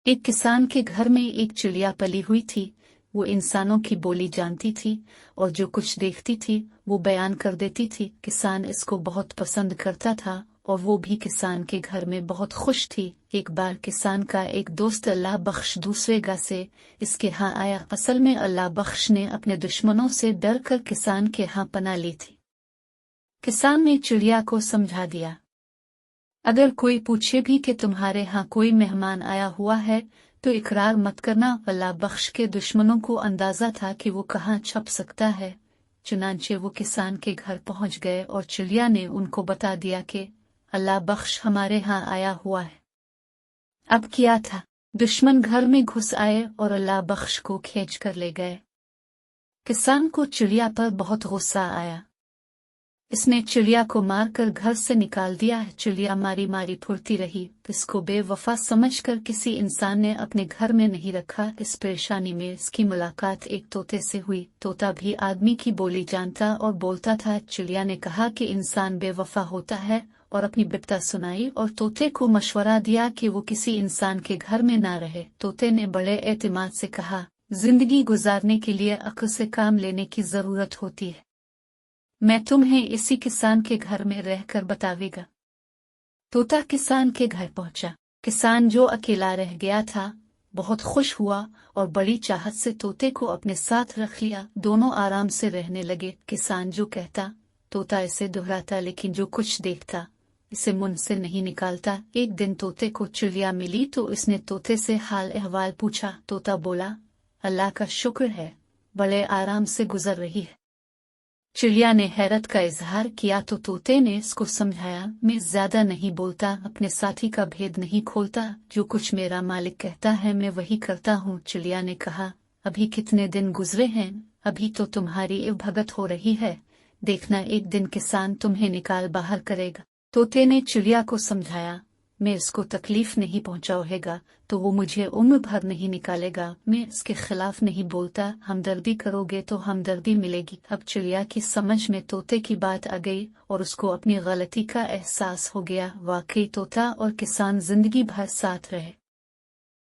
एक किसान के घर में एक चिड़िया पली हुई थी। वो इंसानों की बोली जानती थी और जो कुछ देखती थी वो बयान कर देती थी। किसान इसको बहुत पसंद करता था और वो भी किसान के घर में बहुत खुश थी। एक बार किसान का एक दोस्त अल्लाह बख्श दूसरे गांव से इसके यहाँ आया। असल में अल्लाह बख्श ने अपने दुश्मनों से डर कर किसान के यहाँ पनाह ली थी। किसान ने चिड़िया को समझा दिया, अगर कोई पूछे भी कि तुम्हारे यहाँ कोई मेहमान आया हुआ है तो इकरार मत करना। अल्लाह बख्श के दुश्मनों को अंदाजा था कि वो कहाँ छुप सकता है। चुनांचे वो किसान के घर पहुंच गए और चिड़िया ने उनको बता दिया कि अल्लाह बख्श हमारे यहाँ आया हुआ है। अब क्या था, दुश्मन घर में घुस आए और अल्लाह बख्श को खींच कर ले गए। किसान को चिड़िया पर बहुत गुस्सा आया। इसने चिड़िया को मारकर घर से निकाल दिया है। चिड़िया मारी मारी फुर्ती रही। इसको बेवफा समझकर किसी इंसान ने अपने घर में नहीं रखा। इस परेशानी में इसकी मुलाकात एक तोते से हुई। तोता भी आदमी की बोली जानता और बोलता था। चिड़िया ने कहा कि इंसान बेवफा होता है और अपनी बिपता सुनाई और तोते को मशवरा दिया कि वो किसी इंसान के घर में ना रहे। तोते ने बड़े एतमाद से कहा, जिंदगी गुजारने के लिए अक्ल से काम लेने की जरूरत होती है। मैं तुम्हें इसी किसान के घर में रहकर बतावेगा। तोता किसान के घर पहुंचा। किसान जो अकेला रह गया था बहुत खुश हुआ और बड़ी चाहत से तोते को अपने साथ रख लिया। दोनों आराम से रहने लगे। किसान जो कहता तोता इसे दोहराता, लेकिन जो कुछ देखता इसे मुंह से नहीं निकालता। एक दिन तोते को चिड़िया मिली तो इसने तोते से हाल अहवाल पूछा। तोता बोला, अल्लाह का शुक्र है, बड़े आराम से गुजर रही है। चिड़िया ने हैरत का इजहार किया तो तोते ने इसको समझाया, मैं ज्यादा नहीं बोलता, अपने साथी का भेद नहीं खोलता, जो कुछ मेरा मालिक कहता है मैं वही करता हूँ। चिड़िया ने कहा, अभी कितने दिन गुजरे हैं, अभी तो तुम्हारी भगत हो रही है, देखना एक दिन किसान तुम्हें निकाल बाहर करेगा। तोते ने चिड़िया को समझाया, मैं इसको तकलीफ नहीं पहुंचाऊंगा तो वो मुझे उम्र भर नहीं निकालेगा। मैं इसके खिलाफ नहीं बोलता, हमदर्दी करोगे तो हमदर्दी मिलेगी। अब चिड़िया की समझ में तोते की बात आ गई और उसको अपनी गलती का एहसास हो गया। वाकई तोता और किसान जिंदगी भर साथ रहे।